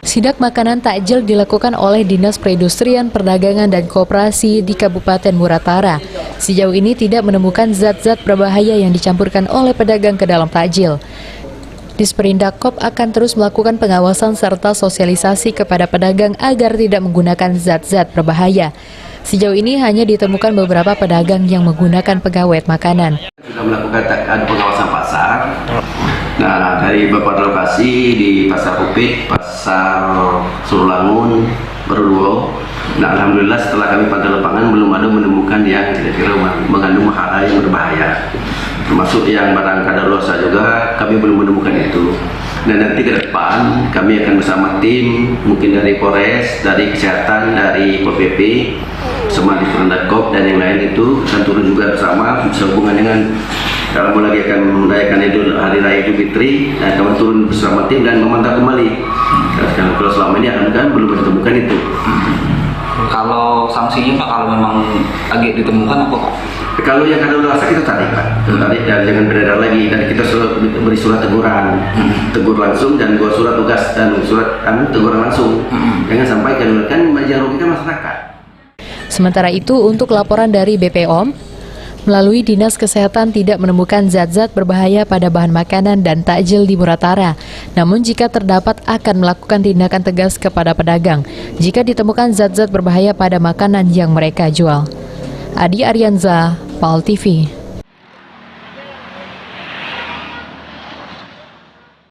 Sidak makanan takjil dilakukan oleh Dinas Perindustrian, Perdagangan, dan Koperasi di Kabupaten Muratara. Sejauh ini tidak menemukan zat-zat berbahaya yang dicampurkan oleh pedagang ke dalam takjil. Disperindakkop akan terus melakukan pengawasan serta sosialisasi kepada pedagang agar tidak menggunakan zat-zat berbahaya. Sejauh ini hanya ditemukan beberapa pedagang yang menggunakan pengawet makanan. Sudah melakukan pengawasan pasar. Nah, dari beberapa lokasi di Pasar Upit, Pasar Surulangun, Berulo. Nah, alhamdulillah setelah kami pantau lapangan belum ada menemukan yang kira-kira mengandung hal yang berbahaya. Termasuk yang barang kadaluarsa juga kami belum menemukan itu. Dan nanti ke depan kami akan bersama tim, mungkin dari Polres, dari Kesehatan, dari PPP, sama Disperindakkop dan yang lain itu akan turun juga bersama sehubungan dengan kalau lagi akan merayakan Hari Raya Idul Fitri, kami turun bersama tim dan memantau kembali. Kalau selama ini kan belum ditemukan itu. Kalau sanksinya Pak, kalau memang lagi ditemukan apa Pak? Kalau yang kadaluarsa kita tarik Pak, tarik dan jangan beredar lagi. Dan kita beri surat teguran, tegur langsung dan dua surat tugas dan surat teguran langsung. Jangan sampai kan merugikan masyarakat. Sementara itu, untuk laporan dari BPOM, melalui Dinas Kesehatan tidak menemukan zat-zat berbahaya pada bahan makanan dan takjil di Muratara. Namun jika terdapat akan melakukan tindakan tegas kepada pedagang jika ditemukan zat-zat berbahaya pada makanan yang mereka jual. Adi Arianza, PAL TV.